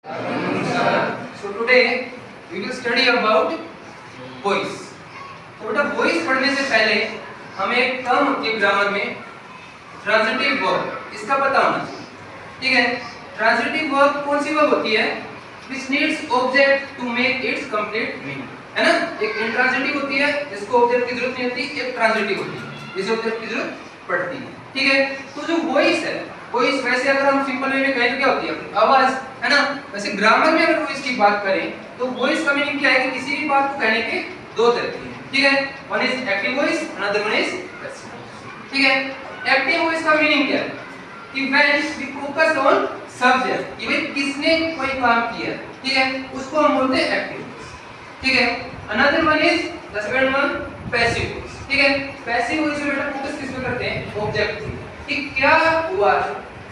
So today we will study about voice. तो बेटा voice पढ़ने से पहले हमें एक टर्म होती है ग्रामर में ट्रांजिटिव वर्ब, इसका पता होना चाहिए। ठीक है, ट्रांजिटिव वर्ब कौन सी वर्ब होती है? Which needs object to make its complete meaning, है ना? एक इंट्रांजिटिव होती है जिसको ऑब्जेक्ट की जरूरत नहीं होती, एक ट्रांजिटिव होती है जिसे ऑब्जेक्ट की जरूरत पड़ती है। ठीक है, तो जो वॉइस है, वॉइस वैसे अगर हम सिंपल वे में कहें तो क्या होती है? आवाज, है ना? वैसे ग्रामर में अगर वॉइस की बात करें तो वॉइस का मीनिंग क्या है कि किसी भी बात को कहने के दो तरीके हैं। ठीक है, one is active voice, another one is passive voice. ठीक है, एक्टिव वॉइस का मीनिंग क्या है कि when we focus on subject, कि भाई किसने कोई काम किया, ठीक है, उसको हम बोलते हैं एक्टिव वॉइस। ठीक है, another one is the second one passive voice. ठीक है, पैसिव वॉइस में बेटा फोकस किस पे करते हैं? ऑब्जेक्ट पे, कि क्या हुआ,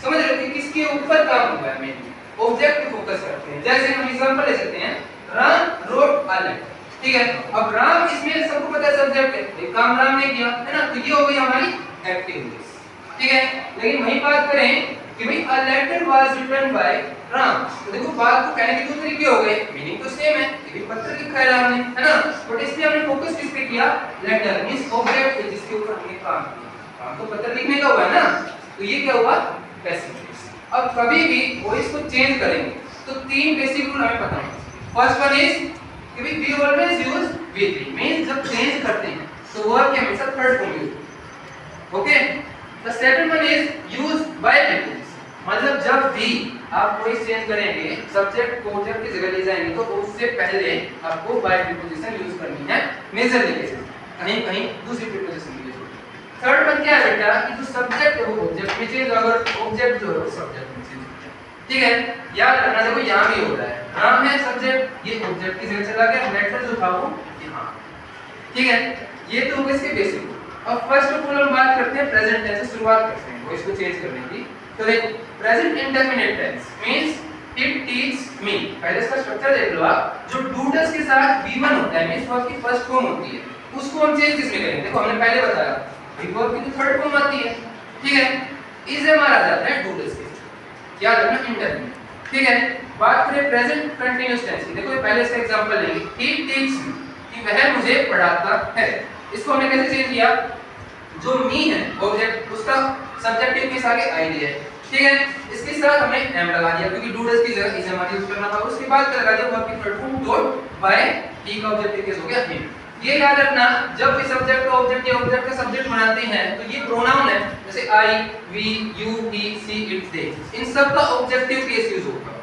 समझ रहे हो कि किसके ऊपर काम हुआ है, मेनली ऑब्जेक्ट पे फोकस करते हैं। जैसे हम एग्जांपल ले सकते हैं, राम रोड अ लेटर। ठीक है, अब राम इसमें सबको पता है सब्जेक्ट है, एक काम राम ने किया, है ना? तो ये हो गई हमारी एक्टिव वॉइस। ठीक है, लेकिन वही बात करें कि भाई a letter was written by Ram, तो देखो बात को कहने के दो तरीके हो गए, मीनिंग तो सेम है, ये पत्र लिखा है राम ने, है ना? बट इसमें हमने फोकस किस पे किया? लेटर मींस ऑब्जेक्ट पे, जिसके ऊपर हमने काम किया। काम तो पत्र लिखने का हुआ है ना, तो ये क्या हुआ? Passive voice. अब कभी भी वॉइस को चेंज करेंगे तो तीन बेसिक रूल हमें पता है। फर्स्ट वन इज कि भाई we always use V3, means जब चेंज करते हैं तो वर्ब के हमेशा थर्ड फॉर्म यूज होता है। Okay, the second one is use by preposition, मतलब जब भी आप कोई चेंज करेंगे, सब्जेक्ट को ऑब्जेक्ट की जगह ले जाएंगे तो उससे पहले आपको बाय प्रीपोजिशन यूज करनी है, मेजर लेके कहीं कहीं दूसरी प्रीपोजिशन यूज होगी। थर्ड वन क्या है बेटा कि जो सब्जेक्ट है वो ऑब्जेक्ट में चेंज, अगर ऑब्जेक्ट जो है वो सब्जेक्ट में चेंज होता है। ठीक है, याद रखना, देखो यहां भी हो रहा है, राम है सब्जेक्ट, ये ऑब्जेक्ट की जगह चला गया, लेटर जो था वो यहां। ठीक है, ये तो हो गए इसके बेसिक। अब फर्स्ट ऑफ ऑल हम बात करते हैं प्रेजेंट टेंस से शुरुआत करते हैं वॉइस को चेंज करने की। तो देखो present indefinite tense means it teach me, पहले इसका स्ट्रक्चर देख लो आप, जो डूडस के साथ V1 होता है मींस वर्ब की फर्स्ट फॉर्म होती है, उसको हम चेंज किसमें करेंगे? देखो हमने पहले बताया वर्ब की तो थर्ड फॉर्म आती है। ठीक है, इज हमारा आ जाता है डूडस के, याद रखना इंडेफिनिट। ठीक है, बात करें प्रेजेंट कंटीन्यूअस टेंस की, देखो पहले इसका एग्जांपल लेंगे, ही टीच मी, कि वह मुझे पढ़ाता है। इसको हमने कैसे चेंज किया? जो मी है ऑब्जेक्ट, उसका सब्जेक्टिव के आगे आईडी है। ठीक है, इसके साथ हमने एम लगा दिया क्योंकि डूडस की जगह इज हमारी यूज करना था। उसके बाद क्या लगा दिया? वर्ब की थर्ड फॉर्म डॉट बाय, ही का ऑब्जेक्टिव केस हो गया हिम। ये याद रखना, जब भी सब्जेक्ट का ऑब्जेक्ट या ऑब्जेक्ट का सब्जेक्ट बनाते हैं तो ये प्रोनाउन है, जैसे I, we, you, he, she, it, they, इन सब का ऑब्जेक्टिव केस यूज होगा।